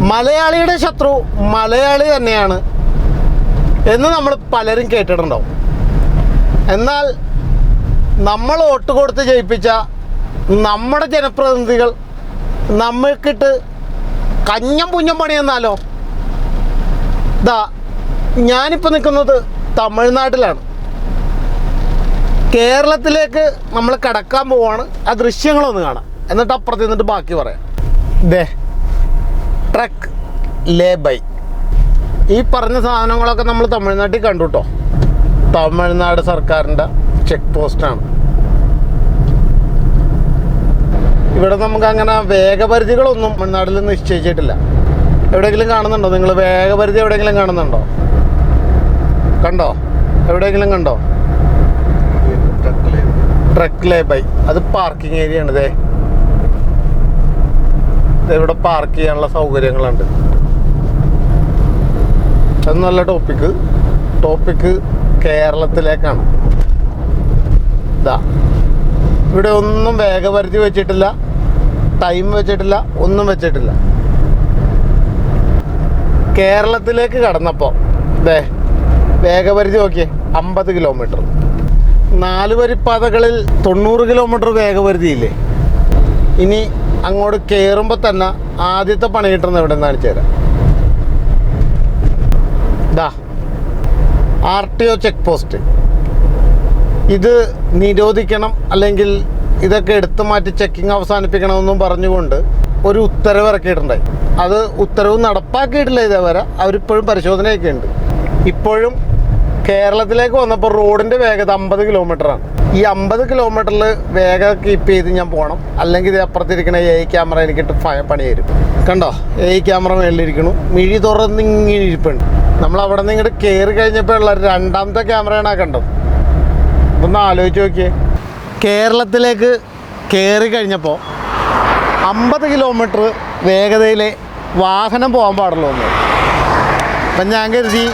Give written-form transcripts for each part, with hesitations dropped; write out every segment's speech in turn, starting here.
മലയാളിയുടെ ശത്രു മലയാളി തന്നെയാണ് എന്ന് നമ്മൾ പലരും കേട്ടിട്ടുണ്ടാവും. എന്നാൽ നമ്മൾ വോട്ട് കൊടുത്ത് ജയിപ്പിച്ച നമ്മുടെ ജനപ്രതിനിധികൾ നമ്മൾക്കിട്ട് കഞ്ഞം പുഞ്ഞം പണിയെന്നാലോ? ഞാനിപ്പോൾ നിൽക്കുന്നത് തമിഴ്നാട്ടിലാണ്. കേരളത്തിലേക്ക് നമ്മൾ കടക്കാൻ പോവാണ്. ആ ദൃശ്യങ്ങളൊന്ന് കാണാം, എന്നിട്ട് അപ്പുറത്ത് നിന്നിട്ട് ബാക്കി പറയാം. ട്രക്ക് ലേ ബൈ ഈ പറഞ്ഞ സാധനങ്ങളൊക്കെ നമ്മൾ തമിഴ്നാട്ടിൽ കണ്ടു കേട്ടോ. തമിഴ്നാട് സർക്കാരിൻ്റെ ചെക്ക് പോസ്റ്റാണ്. ഇവിടെ നമുക്ക് അങ്ങനെ വേഗപരിധികളൊന്നും തമിഴ്നാട്ടിൽ നിശ്ചയിച്ചിട്ടില്ല. എവിടെയെങ്കിലും കാണുന്നുണ്ടോ നിങ്ങൾ? വേഗപരിധി എവിടെയെങ്കിലും കാണുന്നുണ്ടോ? കണ്ടോ? എവിടെയെങ്കിലും കണ്ടോ? ട്രക്ക് ലേ ബൈ അത് പാർക്കിംഗ് ഏരിയ ആണ്. ഇവിടെ പാർക്ക് ചെയ്യാനുള്ള സൗകര്യങ്ങളുണ്ട്. അത് നല്ല ടോപ്പിക്ക് കേരളത്തിലേക്കാണ്. ഇവിടെ ഒന്നും വേഗപരിധി വെച്ചിട്ടില്ല, ടൈം വെച്ചിട്ടില്ല, ഒന്നും വെച്ചിട്ടില്ല. കേരളത്തിലേക്ക് കടന്നപ്പോൾ വേഗപരിധി നോക്കിയേ, 50 കിലോമീറ്റർ. 4 വരിപ്പാതകളിൽ 90 കിലോമീറ്റർ വേഗപരിധിയില്ലേ? ഇനി അങ്ങോട്ട് കയറുമ്പോൾ തന്നെ ആദ്യത്തെ പണി കിട്ടുന്നത് എവിടെ നിന്ന് കാണിച്ചു തരാം. RTO check post. ഇത് നിരോധിക്കണം, അല്ലെങ്കിൽ ഇതൊക്കെ എടുത്തു മാറ്റി ചെക്കിങ് അവസാനിപ്പിക്കണമെന്നും പറഞ്ഞുകൊണ്ട് ഒരു ഉത്തരവ് ഇറക്കിയിട്ടുണ്ടായി. അത് ഉത്തരവ് നടപ്പാക്കിയിട്ടില്ല ഇതേവരെ. അവരിപ്പോഴും പരിശോധനയൊക്കെ ഉണ്ട്. ഇപ്പോഴും കേരളത്തിലേക്ക് വന്നപ്പോൾ റോഡിൻ്റെ വേഗത 50 കിലോമീറ്ററാണ്. ഈ 50 കിലോമീറ്ററിൽ വേഗം കീപ്പ് ചെയ്ത് ഞാൻ പോകണം, അല്ലെങ്കിൽ ഇത് അപ്പുറത്തിരിക്കണ AI ക്യാമറ എനിക്കിട്ട് പണി തരും. കണ്ടോ? AI ക്യാമറ മേളിലിരിക്കണു, മിഴി തുറന്നിങ്ങനെ ഇരിപ്പുണ്ട്. നമ്മൾ അവിടെ നിന്ന് ഇങ്ങോട്ട് കയറി കഴിഞ്ഞപ്പോൾ ഉള്ള രണ്ടാമത്തെ ക്യാമറയാണ് കണ്ടത്. ഒന്ന് ആലോചിച്ച് നോക്കിയേ. കേരളത്തിലേക്ക് കയറി കഴിഞ്ഞപ്പോൾ 50 കിലോമീറ്റർ വേഗതയിൽ വാഹനം പോകാൻ പാടുള്ളൂ എന്ന്. അപ്പം ഞാൻ കരുതി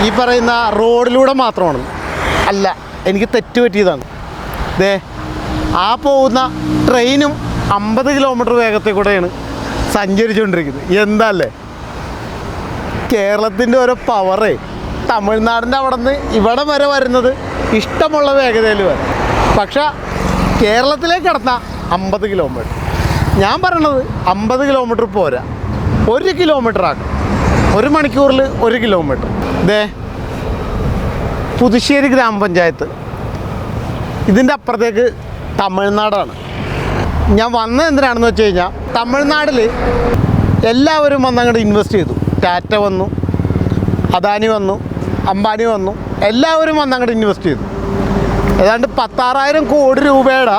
ഈ പറയുന്ന റോഡിലൂടെ മാത്രമാണ്. അല്ല, എനിക്ക് തെറ്റ് പറ്റിയതാണ്. ആ പോകുന്ന ട്രെയിനും 50 കിലോമീറ്റർ വേഗത്തിൽ കൂടെയാണ് സഞ്ചരിച്ചുകൊണ്ടിരിക്കുന്നത്. എന്താല്ലേ കേരളത്തിൻ്റെ ഓരോ പവറേ! തമിഴ്നാടിൻ്റെ അവിടെ നിന്ന് ഇവിടെ വരെ വരുന്നത് ഇഷ്ടമുള്ള വേഗതയിൽ വരെ. പക്ഷേ കേരളത്തിലേക്ക് കടന്ന 50 കിലോമീറ്റർ. ഞാൻ പറയണത് 50 കിലോമീറ്റർ പോരാ, 1 കിലോമീറ്റർ ആക്കണം. 1 മണിക്കൂറിൽ 1 കിലോമീറ്റർ. പുതുശ്ശേരി ഗ്രാമപഞ്ചായത്ത്. ഇതിൻ്റെ അപ്പുറത്തേക്ക് തമിഴ്നാടാണ്. ഞാൻ വന്നത് എന്തിനാണെന്ന് വെച്ച് കഴിഞ്ഞാൽ, തമിഴ്നാട്ടിൽ എല്ലാവരും വന്ന് അങ്ങോട്ട് ഇൻവെസ്റ്റ് ചെയ്തു. ടാറ്റ വന്നു, അദാനി വന്നു, അംബാനി വന്നു, എല്ലാവരും വന്ന് അങ്ങോട്ട് ഇൻവെസ്റ്റ് ചെയ്തു. ഏതാണ്ട് 16,000 കോടി രൂപയുടെ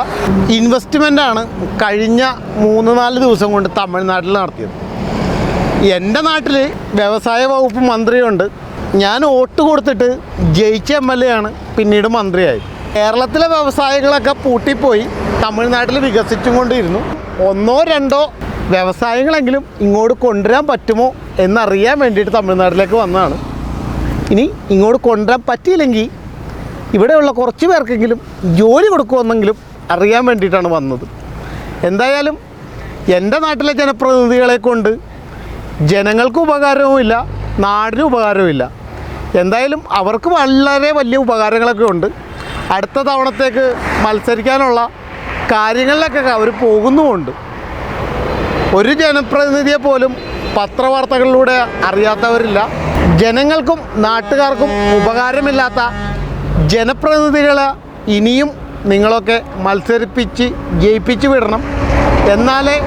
ഇൻവെസ്റ്റ്മെൻറ്റാണ് കഴിഞ്ഞ 3-4 ദിവസം കൊണ്ട് തമിഴ്നാട്ടിൽ നടത്തിയത്. എൻ്റെ നാട്ടിൽ വ്യവസായ വകുപ്പ് മന്ത്രിയുണ്ട്. ഞാൻ വോട്ട് കൊടുത്തിട്ട് ജയിച്ച MLA ആണ്, പിന്നീട് മന്ത്രിയായി. കേരളത്തിലെ വ്യവസായങ്ങളൊക്കെ പൂട്ടിപ്പോയി തമിഴ്നാട്ടിൽ വികസിച്ചും കൊണ്ടിരുന്നു. 1-2 വ്യവസായങ്ങളെങ്കിലും ഇങ്ങോട്ട് കൊണ്ടുവരാൻ പറ്റുമോ എന്നറിയാൻ വേണ്ടിയിട്ട് തമിഴ്നാട്ടിലേക്ക് വന്നതാണ്. ഇനി ഇങ്ങോട്ട് കൊണ്ടുവരാൻ പറ്റിയില്ലെങ്കിൽ ഇവിടെയുള്ള കുറച്ച് പേർക്കെങ്കിലും ജോലി കൊടുക്കുമെന്നെങ്കിലും അറിയാൻ വേണ്ടിയിട്ടാണ് വന്നത്. എന്തായാലും എൻ്റെ നാട്ടിലെ ജനപ്രതിനിധികളെ കൊണ്ട് ജനങ്ങൾക്ക് ഉപകാരവുമില്ല, നാടിന് ഉപകാരവുമില്ല. എന്തായാലും അവർക്ക് വളരെ വലിയ ഉപകാരങ്ങളൊക്കെ ഉണ്ട്. അടുത്ത തവണത്തേക്ക് മത്സരിക്കാനുള്ള കാര്യങ്ങളിലൊക്കെ അവർ പോകുന്നുമുണ്ട്. ഒരു ജനപ്രതിനിധിയെ പോലും പത്രവാർത്തകളിലൂടെ അറിയാത്തവരില്ല. ജനങ്ങൾക്കും നാട്ടുകാർക്കും ഉപകാരമില്ലാത്ത ജനപ്രതിനിധികളെ ഇനിയും നിങ്ങളൊക്കെ മത്സരിപ്പിച്ച് ജയിപ്പിച്ച് വിടണം. എന്നാലേ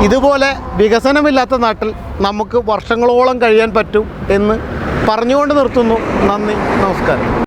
ഇതുപോലെ വികസനമില്ലാത്ത നാട്ടിൽ നമുക്ക് വർഷങ്ങളോളം കഴിയാൻ പറ്റും എന്ന് പറഞ്ഞുകൊണ്ട് നിർത്തുന്നു. നന്ദി, നമസ്കാരം.